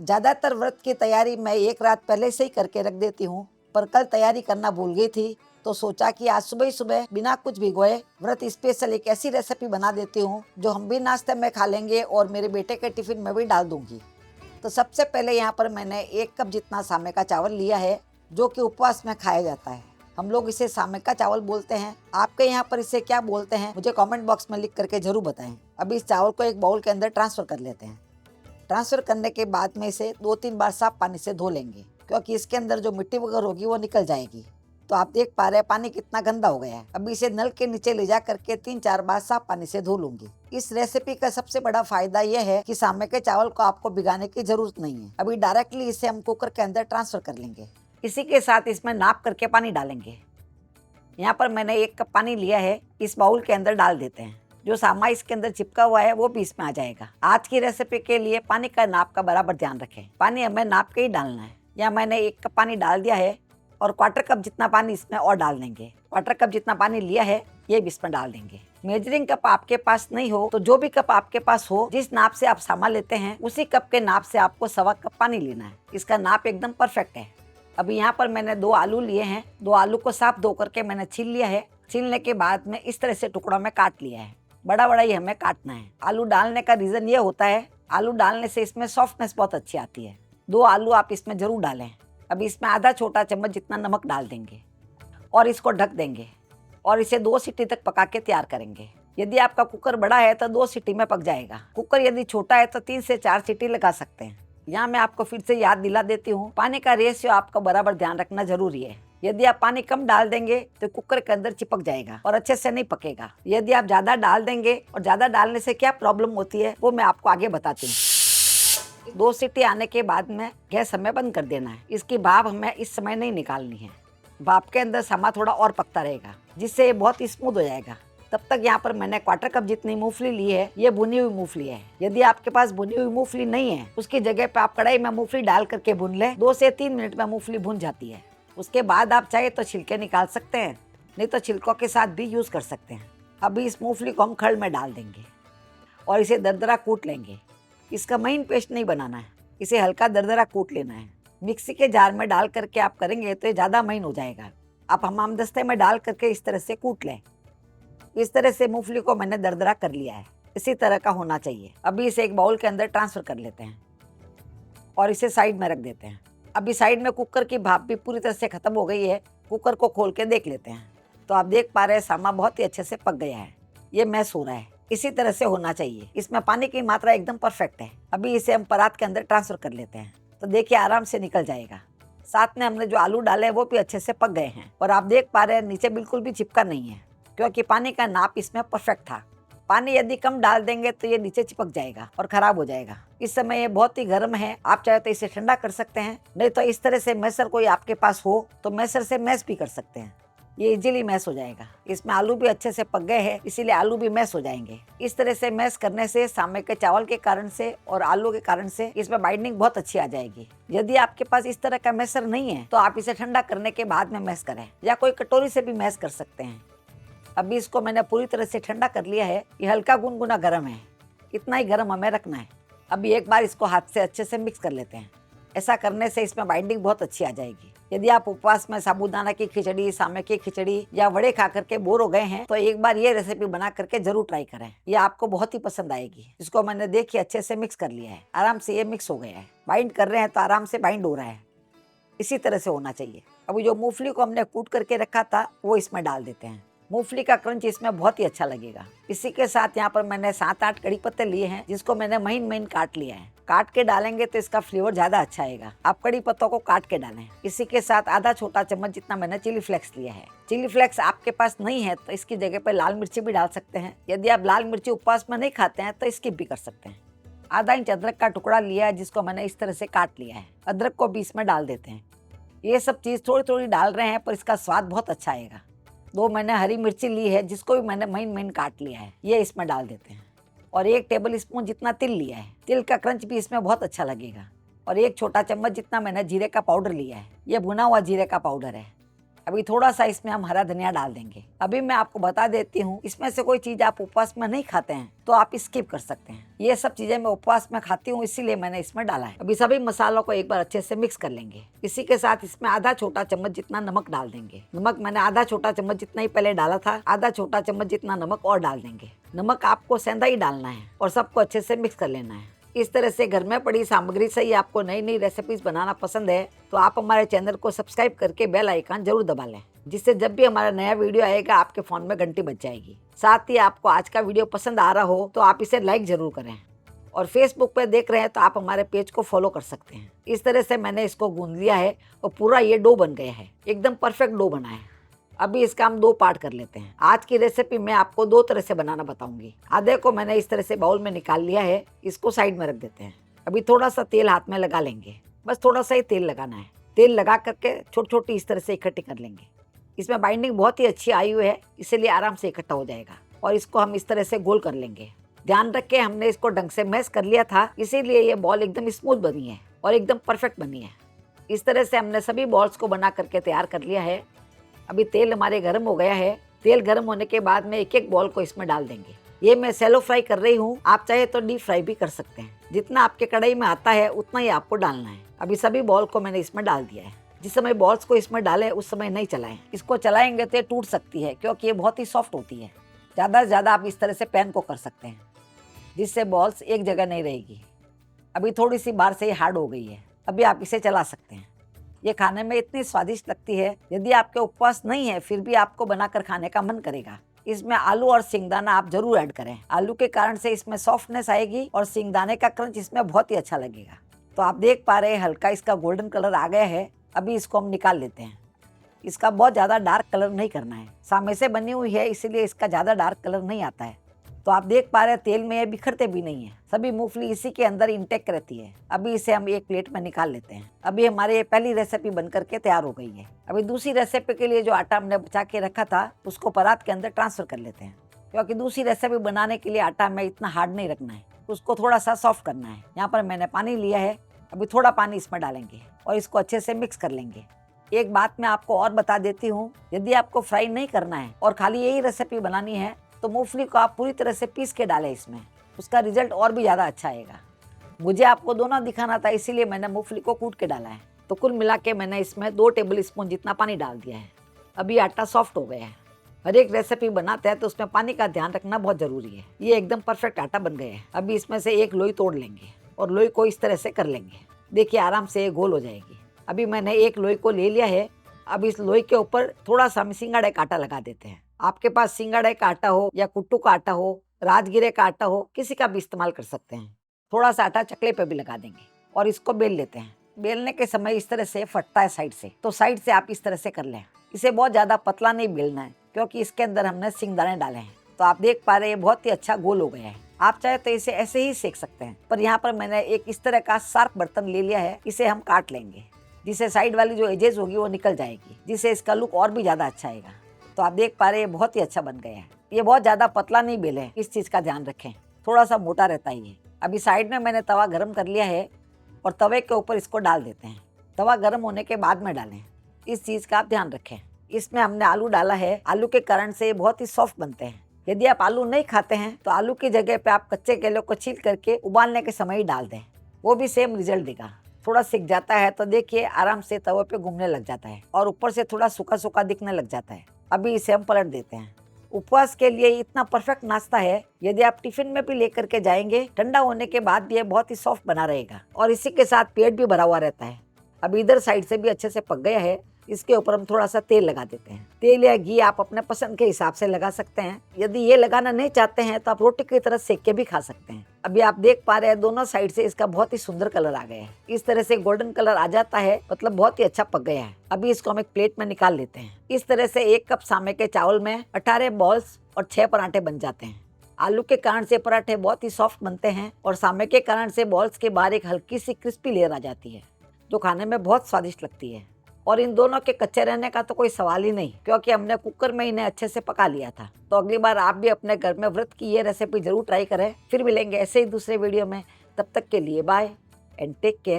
ज़्यादातर व्रत की तैयारी मैं एक रात पहले से ही करके रख देती हूँ, पर कल तैयारी करना भूल गई थी तो सोचा कि आज सुबह ही सुबह बिना कुछ भिगोए व्रत स्पेशल एक ऐसी रेसिपी बना देती हूँ जो हम भी नाश्ते में खा लेंगे और मेरे बेटे के टिफिन में भी डाल दूंगी। तो सबसे पहले यहाँ पर मैंने 1 कप जितना सामे का चावल लिया है, जो कि उपवास में खाया जाता है। हम लोग इसे सामे का चावल बोलते हैं। आपके यहाँ पर इसे क्या बोलते हैं मुझे कमेंट बॉक्स में लिख करके जरूर बताएं। अभी इस चावल को एक बाउल के अंदर ट्रांसफर कर लेते हैं। ट्रांसफर करने के बाद में इसे 2-3 बार साफ पानी से धो लेंगे, क्योंकि इसके अंदर जो मिट्टी वगैरह होगी वो निकल जाएगी। तो आप देख पा रहे हैं पानी कितना गंदा हो गया है। अभी इसे नल के नीचे ले जा करके 3-4 बार साफ पानी से धो लूंगी। इस रेसिपी का सबसे बड़ा फायदा यह है कि सामे के चावल को आपको भिगाने की जरूरत नहीं है। अभी डायरेक्टली इसे हम कुकर के अंदर ट्रांसफर कर लेंगे। इसी के साथ इसमें नाप करके पानी डालेंगे। यहाँ पर मैंने 1 कप पानी लिया है, इस बाउल के अंदर डाल देते हैं। जो सामा इसके अंदर चिपका हुआ है वो भी इसमें आ जाएगा। आज की रेसिपी के लिए पानी का नाप का बराबर ध्यान रखें। पानी हमें नाप के ही डालना है। यहाँ मैंने 1 कप पानी डाल दिया है और 1/4 कप जितना पानी इसमें और डाल देंगे। 1/4 कप जितना पानी लिया है ये भी इसमें डाल देंगे। मेजरिंग कप आपके पास नहीं हो तो जो भी कप आपके पास हो, जिस नाप से आप सामा लेते हैं उसी कप के नाप से आपको 1.25 कप पानी लेना है। इसका नाप एकदम परफेक्ट है। अभी यहाँ पर मैंने 2 आलू लिए हैं। 2 आलू को साफ धो करके मैंने छील लिया है। छीलने के बाद में इस तरह से टुकड़ों में काट लिया है। बड़ा बड़ा ही हमें काटना है। आलू डालने का रीज़न ये होता है, आलू डालने से इसमें सॉफ्टनेस बहुत अच्छी आती है। 2 आलू आप इसमें ज़रूर डालें। अभी इसमें आधा छोटा चम्मच जितना नमक डाल देंगे और इसको ढक देंगे और इसे 2 सीटी तक पका के तैयार करेंगे। यदि आपका कुकर बड़ा है तो 2 सीटी में पक जाएगा। कुकर यदि छोटा है तो 3 से 4 सीटी लगा सकते हैं। यहाँ मैं आपको फिर से याद दिला देती हूँ, पानी का रेशियो आपका बराबर ध्यान रखना जरूरी है। यदि आप पानी कम डाल देंगे तो कुकर के अंदर चिपक जाएगा और अच्छे से नहीं पकेगा। यदि आप ज़्यादा डाल देंगे, और ज़्यादा डालने से क्या प्रॉब्लम होती है वो मैं आपको आगे बताती हूँ। 2 सीटी आने के बाद में गैस हमें बंद कर देना है। इसकी भाप हमें इस समय नहीं निकालनी है। भाप के अंदर सामा थोड़ा और पकता रहेगा, जिससे ये बहुत स्मूथ हो जाएगा। तब तक यहाँ पर मैंने 1/4 कप जितनी मूंगफली ली है, ये भुनी हुई मूंगफली है। यदि आपके पास भुनी हुई मूंगफली नहीं है, उसकी जगह पे आप कढ़ाई में मूंगफली डाल करके भून लें। 2 से 3 मिनट में मूंगफली भुन जाती है। उसके बाद आप चाहे तो छिलके निकाल सकते हैं, नहीं तो छिलकों के साथ भी यूज़ कर सकते हैं। अभी इस मूंगफली को हम खल में डाल देंगे और इसे दरदरा कूट लेंगे। इसका महीन पेस्ट नहीं बनाना है, इसे हल्का दरदरा कूट लेना है। मिक्सी के जार में डाल करके आप करेंगे तो ये ज़्यादा महीन हो जाएगा। आप हमामदस्ते में डाल करके इस तरह से कूट लें। इस तरह से मूंगफली को मैंने दरदरा कर लिया है। इसी तरह का होना चाहिए। अभी इसे एक बाउल के अंदर ट्रांसफ़र कर लेते हैं और इसे साइड में रख देते हैं। अभी साइड में कुकर की भाप भी पूरी तरह से ख़त्म हो गई है। कुकर को खोल के देख लेते हैं तो आप देख पा रहे हैं सामा बहुत ही अच्छे से पक गया है। ये मैश हो रहा है, इसी तरह से होना चाहिए। इसमें पानी की मात्रा एकदम परफेक्ट है। अभी इसे हम परात के अंदर ट्रांसफ़र कर लेते हैं तो देखिए आराम से निकल जाएगा। साथ में हमने जो आलू डाले हैं वो भी अच्छे से पक गए हैं और आप देख पा रहे हैं नीचे बिल्कुल भी चिपका नहीं है, क्योंकि पानी का नाप इसमें परफेक्ट था। पानी यदि कम डाल देंगे तो ये नीचे चिपक जाएगा और ख़राब हो जाएगा। इस समय ये बहुत ही गर्म है, आप चाहे तो इसे ठंडा कर सकते हैं, नहीं तो इस तरह से मैसर कोई आपके पास हो तो मैसर से मैश भी कर सकते हैं। ये इजीली मैश हो जाएगा। इसमें आलू भी अच्छे से पक गए हैं, इसीलिए आलू भी मैश हो जाएंगे। इस तरह से मैश करने से सामे के चावल के कारण से और आलू के कारण से इसमें बाइंडिंग बहुत अच्छी आ जाएगी। यदि आपके पास इस तरह का मैसर नहीं है तो आप इसे ठंडा करने के बाद में मैश करें, या कोई कटोरी से भी मैश कर सकते हैं। अभी इसको मैंने पूरी तरह से ठंडा कर लिया है। ये हल्का गुनगुना गर्म है, इतना ही गर्म हमें रखना है। अभी एक बार इसको हाथ से अच्छे से मिक्स कर लेते हैं। ऐसा करने से इसमें बाइंडिंग बहुत अच्छी आ जाएगी। यदि आप उपवास में साबूदाना की खिचड़ी, सामे की खिचड़ी या वड़े खा करके बोर हो गए हैं तो एक बार ये रेसिपी बना करके जरूर ट्राई करें। ये आपको बहुत ही पसंद आएगी। इसको मैंने देखिए अच्छे से मिक्स कर लिया है। आराम से ये मिक्स हो गया है। बाइंड कर रहे हैं तो आराम से बाइंड हो रहा है। इसी तरह से होना चाहिए। अभी जो मूंगफली को हमने कूट करके रखा था वो इसमें डाल देते हैं। मूंगफली का क्रंच इसमें बहुत ही अच्छा लगेगा। इसी के साथ यहाँ पर मैंने 7-8 कड़ी पत्ते लिए हैं, जिसको मैंने महीन महीन काट लिया है। काट के डालेंगे तो इसका फ्लेवर ज्यादा अच्छा आएगा। आप कड़ी पत्तों को काट के डालें। इसी के साथ आधा छोटा चम्मच जितना मैंने चिली फ्लेक्स लिया है। चिली फ्लेक्स आपके पास नहीं है तो इसकी जगह पर लाल मिर्ची भी डाल सकते हैं। यदि आप लाल मिर्ची उपवास में नहीं खाते हैं तो स्किप भी कर सकते हैं। आधा इंच अदरक का टुकड़ा लिया है, जिसको मैंने इस तरह से काट लिया है। अदरक को भी इसमें डाल देते हैं। ये सब चीज़ थोड़ी थोड़ी डाल रहे हैं पर इसका स्वाद बहुत अच्छा आएगा। 2 मैंने हरी मिर्ची ली है, जिसको भी मैंने महीन महीन काट लिया है। ये इसमें डाल देते हैं और 1 टेबल स्पून जितना तिल लिया है। तिल का क्रंच भी इसमें बहुत अच्छा लगेगा। और 1 छोटा चम्मच जितना मैंने जीरे का पाउडर लिया है। ये भुना हुआ जीरे का पाउडर है। अभी थोड़ा सा इसमें हम हरा धनिया डाल देंगे। अभी मैं आपको बता देती हूँ, इसमें से कोई चीज आप उपवास में नहीं खाते हैं तो आप स्किप कर सकते हैं। ये सब चीजें मैं उपवास में खाती हूँ, इसीलिए मैंने इसमें डाला है। अभी सभी मसालों को एक बार अच्छे से मिक्स कर लेंगे। इसी के साथ इसमें आधा छोटा चम्मच जितना नमक डाल देंगे। नमक मैंने आधा छोटा चम्मच जितना ही पहले डाला था, आधा छोटा चम्मच जितना नमक और डाल देंगे। नमक आपको सेंधा ही डालना है और सबको अच्छे से मिक्स कर लेना है। इस तरह से घर में पड़ी सामग्री से ही आपको नई नई रेसिपीज बनाना पसंद है तो आप हमारे चैनल को सब्सक्राइब करके बेल आइकन जरूर दबा लें, जिससे जब भी हमारा नया वीडियो आएगा आपके फोन में घंटी बज जाएगी। साथ ही आपको आज का वीडियो पसंद आ रहा हो तो आप इसे लाइक जरूर करें, और फेसबुक पे देख रहे हैं तो आप हमारे पेज को फॉलो कर सकते हैं। इस तरह से मैंने इसको गूंद लिया है और पूरा ये डो बन गया है, एकदम परफेक्ट डो बना है। अभी इसका हम 2 पार्ट कर लेते हैं। आज की रेसिपी मैं आपको 2 तरह से बनाना बताऊंगी। आधे को मैंने इस तरह से बाउल में निकाल लिया है, इसको साइड में रख देते हैं। अभी थोड़ा सा तेल हाथ में लगा लेंगे, बस थोड़ा सा ही तेल लगाना है। तेल लगा करके छोटी छोटी इस तरह से इकट्ठी कर लेंगे। इसमें बाइंडिंग बहुत ही अच्छी आई हुई है, इसीलिए आराम से इकट्ठा हो जाएगा। और इसको हम इस तरह से गोल कर लेंगे। ध्यान रख के हमने इसको ढंग से मैश कर लिया था, इसीलिए ये बॉल एकदम स्मूथ बनी है और एकदम परफेक्ट बनी है। इस तरह से हमने सभी बॉल्स को बना करके तैयार कर लिया है। अभी तेल हमारे गर्म हो गया है। तेल गर्म होने के बाद में एक एक बॉल को इसमें डाल देंगे। ये मैं सैलो फ्राई कर रही हूँ, आप चाहे तो डीप फ्राई भी कर सकते हैं। जितना आपके कढ़ाई में आता है उतना ही आपको डालना है। अभी सभी बॉल को मैंने इसमें डाल दिया है। जिस समय बॉल्स को इसमें डालें उस समय नहीं चलाएं, इसको चलाएंगे तो ये टूट सकती है क्योंकि ये बहुत ही सॉफ्ट होती है। ज़्यादा से ज़्यादा आप इस तरह से पैन को कर सकते हैं, जिससे बॉल्स एक जगह नहीं रहेगी। अभी थोड़ी सी बाहर से ही हार्ड हो गई है, अभी आप इसे चला सकते हैं। ये खाने में इतनी स्वादिष्ट लगती है, यदि आपके उपवास नहीं है फिर भी आपको बनाकर खाने का मन करेगा। इसमें आलू और सिंगदाना आप जरूर ऐड करें। आलू के कारण से इसमें सॉफ्टनेस आएगी और सिंगदाने का क्रंच इसमें बहुत ही अच्छा लगेगा। तो आप देख पा रहे हैं हल्का इसका गोल्डन कलर आ गया है। अभी इसको हम निकाल लेते हैं। इसका बहुत ज़्यादा डार्क कलर नहीं करना है, सामे से बनी हुई है इसीलिए इसका ज़्यादा डार्क कलर नहीं आता है। तो आप देख पा रहे हैं तेल में ये बिखरते भी नहीं है, सभी मूंगफली इसी के अंदर इंटेक्ट रहती है। अभी इसे हम एक प्लेट में निकाल लेते हैं। अभी हमारे ये पहली रेसिपी बन करके तैयार हो गई है। अभी दूसरी रेसिपी के लिए जो आटा हमने बचा के रखा था उसको परात के अंदर ट्रांसफर कर लेते हैं, क्योंकि दूसरी रेसिपी बनाने के लिए आटा हमें इतना हार्ड नहीं रखना है, उसको थोड़ा सा सॉफ्ट करना है। यहाँ पर मैंने पानी लिया है, अभी थोड़ा पानी इसमें डालेंगे और इसको अच्छे से मिक्स कर लेंगे। एक बात मैं आपको और बता देती हूँ, यदि आपको फ्राई नहीं करना है और खाली यही रेसिपी बनानी है तो मूंगफली को आप पूरी तरह से पीस के डालें इसमें, उसका रिजल्ट और भी ज़्यादा अच्छा आएगा। मुझे आपको दोनों दिखाना था इसीलिए मैंने मूंगफली को कूट के डाला है। तो कुल मिला के मैंने इसमें 2 टेबल स्पून जितना पानी डाल दिया है। अभी आटा सॉफ्ट हो गया है। हर एक रेसिपी बनाते हैं तो उसमें पानी का ध्यान रखना बहुत ज़रूरी है। ये एकदम परफेक्ट आटा बन गया है। अभी इसमें से एक लोई तोड़ लेंगे और लोई को इस तरह से कर लेंगे। देखिए आराम से ये गोल हो जाएगी। अभी मैंने एक लोई को ले लिया है। अब इस लोई के ऊपर थोड़ा सा हम सिंगाड़े का आटा लगा देते हैं। आपके पास सिंगाड़े का आटा हो या कुट्टू का आटा हो, राजगिरे का आटा हो, किसी का भी इस्तेमाल कर सकते हैं। थोड़ा सा आटा चकले पे भी लगा देंगे और इसको बेल लेते हैं। बेलने के समय इस तरह से फटता है साइड से, तो साइड से आप इस तरह से कर लें। इसे बहुत ज़्यादा पतला नहीं बेलना है क्योंकि इसके अंदर हमने सिंगदाने डाले हैं। तो आप देख पा रहे हैं बहुत ही अच्छा गोल हो गया है। आप चाहे तो इसे ऐसे ही सेक सकते हैं, पर यहाँ पर मैंने एक इस तरह का शार्प बर्तन ले लिया है। इसे हम काट लेंगे, जिससे साइड वाली जो एजेस होगी वो निकल जाएगी, जिससे इसका लुक और भी ज़्यादा अच्छा आएगा। तो आप देख पा रहे हैं बहुत ही अच्छा बन गया है। ये बहुत ज़्यादा पतला नहीं बेले, इस चीज़ का ध्यान रखें, थोड़ा सा मोटा रहता ही है। अभी साइड में मैंने तवा गर्म कर लिया है और तवे के ऊपर इसको डाल देते हैं। तवा गर्म होने के बाद में डालें, इस चीज़ का आप ध्यान रखें। इसमें हमने आलू डाला है, आलू के कारण से ये बहुत ही सॉफ्ट बनते हैं। यदि आप आलू नहीं खाते हैं तो आलू की जगह पे आप कच्चे केलों को छील करके उबालने के समय ही डाल दें, वो भी सेम रिजल्ट देगा। थोड़ा सिक जाता है तो देखिए आराम से तवे पे घूमने लग जाता है और ऊपर से थोड़ा सूखा सूखा दिखने लग जाता है। अभी इसे हम पलट देते हैं। उपवास के लिए इतना परफेक्ट नाश्ता है, यदि आप टिफिन में भी लेकर के जाएंगे, ठंडा होने के बाद भी ये बहुत ही सॉफ्ट बना रहेगा और इसी के साथ पेट भी भरा हुआ रहता है। अब इधर साइड से भी अच्छे से पक गया है। इसके ऊपर हम थोड़ा सा तेल लगा देते हैं। तेल या घी आप अपने पसंद के हिसाब से लगा सकते हैं। यदि ये लगाना नहीं चाहते हैं तो आप रोटी की तरह सेक के भी खा सकते हैं। अभी आप देख पा रहे हैं दोनों साइड से इसका बहुत ही सुंदर कलर आ गया है। इस तरह से गोल्डन कलर आ जाता है, मतलब बहुत ही अच्छा पक गया है। अभी इसको हम एक प्लेट में निकाल लेते हैं। इस तरह से 1 कप सामे के चावल में 18 बॉल्स और 6 पराठे बन जाते हैं। आलू के कारण से पराठे बहुत ही सॉफ्ट बनते हैं और सामे के कारण से बॉल्स के बाहर एक हल्की सी क्रिस्पी लेयर आ जाती है, जो खाने में बहुत स्वादिष्ट लगती है। और इन दोनों के कच्चे रहने का तो कोई सवाल ही नहीं, क्योंकि हमने कुकर में इन्हें अच्छे से पका लिया था। तो अगली बार आप भी अपने घर में व्रत की ये रेसिपी जरूर ट्राई करें। फिर मिलेंगे ऐसे ही दूसरे वीडियो में। तब तक के लिए बाय एंड टेक केयर।